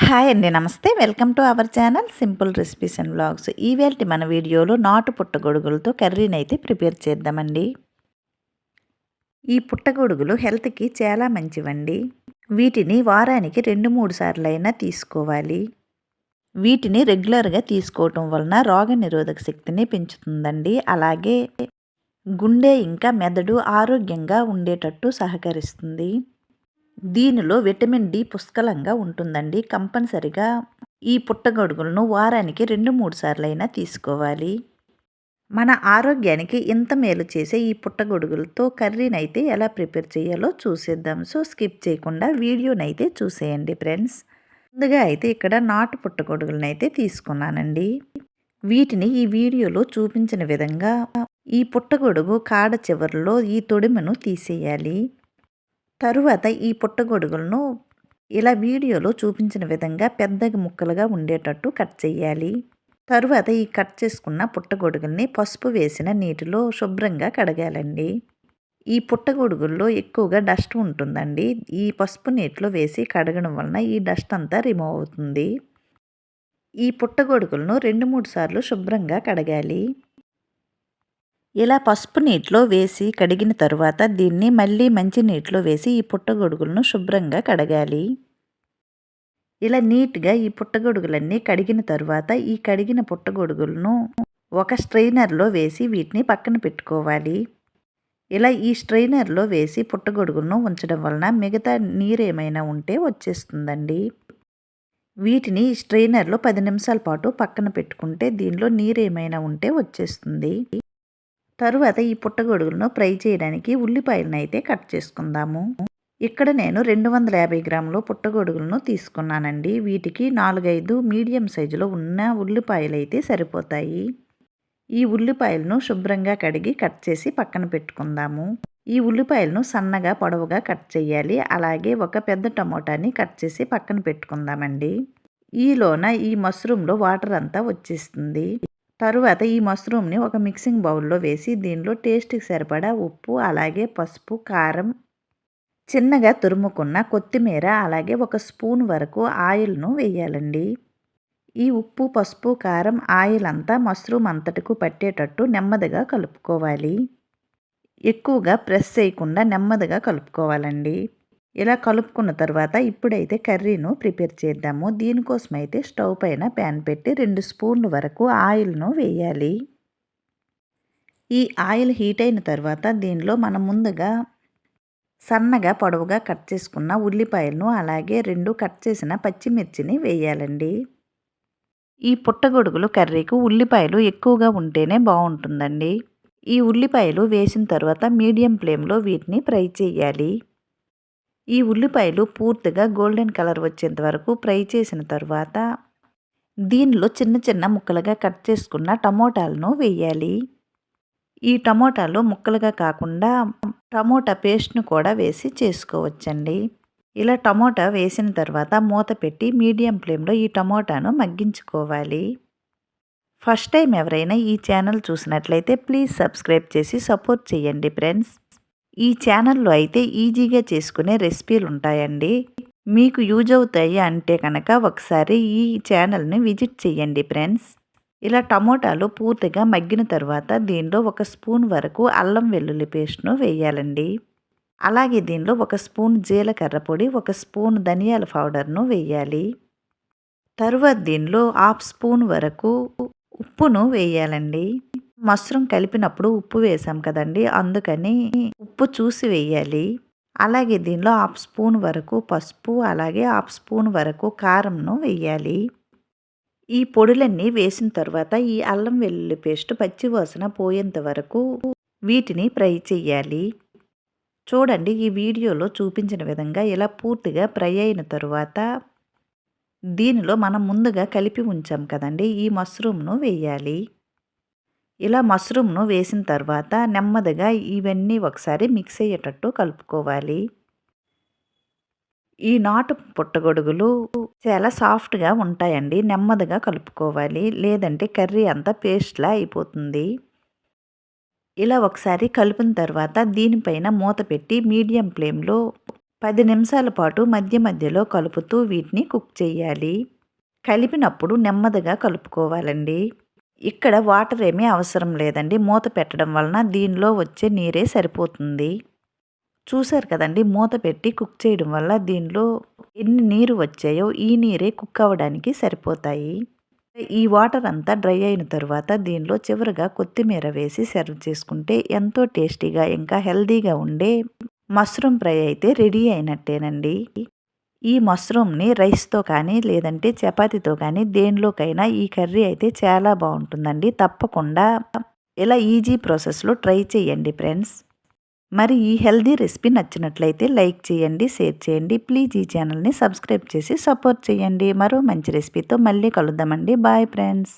Hi అండి. నమస్తే. Welcome to our channel simple recipes and vlogs. ఈవేళటి మన వీడియోలో నాటు పుట్టగొడుగులతో కర్రీనైతే ప్రిపేర్ చేద్దామండి. ఈ పుట్టగొడుగులు హెల్త్‌కి చాలా మంచివండి. వీటిని వారానికి 2-3 సార్లైనా తీసుకోవాలి. వీటిని రెగ్యులర్‌గా తీసుకోవటం వలన రోగనిరోధక శక్తిని పెంచుతుందండి. అలాగే గుండె ఇంకా మెదడు ఆరోగ్యంగా ఉండేటట్టు సహకరిస్తుంది. దీనిలో విటమిన్ డి పుష్కలంగా ఉంటుందండి. కంపల్సరిగా ఈ పుట్టగొడుగులను వారానికి 2-3 సార్లైనా తీసుకోవాలి. మన ఆరోగ్యానికి ఇంత మేలు చేసే ఈ పుట్టగొడుగులతో కర్రీనైతే ఎలా ప్రిపేర్ చేయాలో చూసేద్దాం. సో స్కిప్ చేయకుండా వీడియోనైతే చూసేయండి ఫ్రెండ్స్. ముందుగా అయితే ఇక్కడ నాటు పుట్టగొడుగులనైతే తీసుకున్నానండి. వీటిని ఈ వీడియోలో చూపించిన విధంగా ఈ పుట్టగొడుగు కాడ చివరిలో ఈ తొడిమను తీసేయాలి. తరువాత ఈ పుట్టగొడుగులను ఇలా వీడియోలో చూపించిన విధంగా పెద్దగా ముక్కలుగా ఉండేటట్టు కట్ చేయాలి. తరువాత ఈ కట్ చేసుకున్న పుట్టగొడుగుల్ని పసుపు వేసిన నీటిలో శుభ్రంగా కడగాలండి. ఈ పుట్టగొడుగుల్లో ఎక్కువగా డస్ట్ ఉంటుందండి. ఈ పసుపు నీటిలో వేసి కడగడం వలన ఈ డస్ట్ అంతా రిమూవ్ అవుతుంది. ఈ పుట్టగొడుగులను 2-3 సార్లు శుభ్రంగా కడగాలి. ఇలా పసుపు నీటిలో వేసి కడిగిన తరువాత దీన్ని మళ్ళీ మంచి నీటిలో వేసి ఈ పుట్టగొడుగులను శుభ్రంగా కడగాలి. ఇలా నీట్గా ఈ పుట్టగొడుగులన్నీ కడిగిన తరువాత ఈ కడిగిన పుట్టగొడుగులను ఒక స్ట్రైనర్లో వేసి వీటిని పక్కన పెట్టుకోవాలి. ఇలా ఈ స్ట్రైనర్లో వేసి పుట్టగొడుగులను ఉంచడం వలన మిగతా నీరు ఏమైనా ఉంటే వచ్చేస్తుందండి. వీటిని స్ట్రైనర్లో 10 నిమిషాల పాటు పక్కన పెట్టుకుంటే దీనిలో నీరు ఏమైనా ఉంటే వచ్చేస్తుంది. తరువాత ఈ పుట్టగొడుగులను ఫ్రై చేయడానికి ఉల్లిపాయలను అయితే కట్ చేసుకుందాము. ఇక్కడ నేను 250 గ్రాములు పుట్టగొడుగులను తీసుకున్నానండి. వీటికి 4-5 మీడియం సైజులో ఉన్న ఉల్లిపాయలు అయితే సరిపోతాయి. ఈ ఉల్లిపాయలను శుభ్రంగా కడిగి కట్ చేసి పక్కన పెట్టుకుందాము. ఈ ఉల్లిపాయలను సన్నగా పొడవుగా కట్ చేయాలి. అలాగే ఒక పెద్ద టమోటాని కట్ చేసి పక్కన పెట్టుకుందామండి. ఈలోన ఈ మష్రూమ్లో వాటర్ అంతా వచ్చేస్తుంది. తరువాత ఈ మష్రూమ్ని ఒక మిక్సింగ్ బౌల్లో వేసి దీనిలో టేస్ట్కి సరిపడా ఉప్పు, అలాగే పసుపు, కారం, చిన్నగా తురుముకున్న కొత్తిమీర, అలాగే ఒక స్పూన్ వరకు ఆయిల్ను వేయాలండి. ఈ ఉప్పు, పసుపు, కారం, ఆయిల్ అంతా మష్రూమ్ అంతటికి పట్టేటట్టు నెమ్మదిగా కలుపుకోవాలి. ఎక్కువగా ప్రెస్ చేయకుండా నెమ్మదిగా కలుపుకోవాలండి. ఇలా కలుపుకున్న తర్వాత ఇప్పుడైతే కర్రీను ప్రిపేర్ చేద్దాము. దీనికోసం అయితే స్టవ్ పైన ప్యాన్ పెట్టి 2 స్పూన్ల వరకు ఆయిల్ను వేయాలి. ఈ ఆయిల్ హీట్ అయిన తర్వాత దీనిలో మనం ముందుగా సన్నగా పొడవుగా కట్ చేసుకున్న ఉల్లిపాయలను, అలాగే 2 కట్ చేసిన పచ్చిమిర్చిని వేయాలండి. ఈ పుట్టగొడుగులు కర్రీకు ఉల్లిపాయలు ఎక్కువగా ఉంటేనే బాగుంటుందండి. ఈ ఉల్లిపాయలు వేసిన తర్వాత మీడియం ఫ్లేమ్లో వీటిని ఫ్రై చేయాలి. ఈ ఉల్లిపాయలు పూర్తిగా గోల్డెన్ కలర్ వచ్చేంత వరకు ఫ్రై చేసిన తరువాత దీనిలో చిన్న చిన్న ముక్కలుగా కట్ చేసుకున్న టమోటాలను వేయాలి. ఈ టమోటాలు ముక్కలుగా కాకుండా టమోటా పేస్ట్ను కూడా వేసి చేసుకోవచ్చండి. ఇలా టమోటా వేసిన తర్వాత మూత పెట్టి మీడియం ఫ్లేమ్లో ఈ టమోటాను మగ్గించుకోవాలి. ఫస్ట్ టైం ఎవరైనా ఈ ఛానల్ చూసినట్లయితే ప్లీజ్ సబ్స్క్రైబ్ చేసి సపోర్ట్ చేయండి ఫ్రెండ్స్. ఈ ఛానల్లో అయితే ఈజీగా చేసుకునే రెసిపీలు ఉంటాయండి. మీకు యూజ్ అవుతాయి అంటే కనుక ఒకసారి ఈ ఛానల్ని విజిట్ చేయండి ఫ్రెండ్స్. ఇలా టమోటాలు పూర్తిగా మగ్గిన తర్వాత దీనిలో 1 స్పూన్ వరకు అల్లం వెల్లుల్లి పేస్ట్ను వేయాలండి. అలాగే దీనిలో 1 స్పూన్ జీలకర్ర పొడి, 1 స్పూన్ ధనియాల పౌడర్ను వేయాలి. తరువాత దీనిలో 1/2 స్పూన్ వరకు ఉప్పును వేయాలండి. మష్రూమ్ కలిపినప్పుడు ఉప్పు వేసాం కదండి, అందుకని ఉప్పు చూసి వేయాలి. అలాగే దీనిలో 1/2 స్పూన్ వరకు పసుపు, అలాగే 1/2 స్పూన్ వరకు కారంను వేయాలి. ఈ పొడులన్నీ వేసిన తర్వాత ఈ అల్లం వెల్లుల్లి పేస్ట్ పచ్చివాసన పోయేంత వరకు వీటిని ఫ్రై చేయాలి. చూడండి, ఈ వీడియోలో చూపించిన విధంగా ఇలా పూర్తిగా ఫ్రై అయిన తరువాత దీనిలో మనం ముందుగా కలిపి ఉంచాం కదండి, ఈ మష్రూమ్ను వేయాలి. ఇలా మష్రూమ్ను వేసిన తర్వాత నెమ్మదిగా ఇవన్నీ ఒకసారి మిక్స్ అయ్యేటట్టు కలుపుకోవాలి. ఈ నాటు పుట్టగొడుగులు చాలా సాఫ్ట్గా ఉంటాయండి. నెమ్మదిగా కలుపుకోవాలి, లేదంటే కర్రీ అంతా పేస్ట్లా అయిపోతుంది. ఇలా ఒకసారి కలిపిన తర్వాత దీనిపైన మూత పెట్టి మీడియం ఫ్లేమ్లో 10 నిమిషాల పాటు మధ్య మధ్యలో కలుపుతూ వీటిని కుక్ చేయాలి. కలిపినప్పుడు నెమ్మదిగా కలుపుకోవాలండి. ఇక్కడ వాటర్ ఏమీ అవసరం లేదండి. మూత పెట్టడం వలన దీనిలో వచ్చే నీరే సరిపోతుంది. చూసారు కదండీ! మూత పెట్టి కుక్ చేయడం వల్ల దీనిలో ఎన్ని నీరు వచ్చాయో ఈ నీరే కుక్ అవ్వడానికి సరిపోతాయి. ఈ వాటర్ అంతా డ్రై అయిన తరువాత దీనిలో చివరగా కొత్తిమీర వేసి సర్వ్ చేసుకుంటే ఎంతో టేస్టీగా ఇంకా హెల్తీగా ఉండే మష్రూమ్ ఫ్రై అయితే రెడీ అయినట్టేనండి. ఈ మష్రూమ్‌ని రైస్‌తో కానీ లేదంటే చపాతీతో కానీ దేనిలోకైనా ఈ కర్రీ అయితే చాలా బావుంటుందండి. తప్పకుండా ఇలా ఈజీ ప్రాసెస్‌లో ట్రై చేయండి ఫ్రెండ్స్. మరి ఈ హెల్తీ రెసిపీ నచ్చినట్లయితే లైక్ చేయండి, షేర్ చేయండి. ప్లీజ్ ఈ ఛానల్‌ని సబ్స్క్రైబ్ చేసి సపోర్ట్ చేయండి. మరో మంచి రెసిపీతో మళ్ళీ కలుద్దామండి. Bye friends.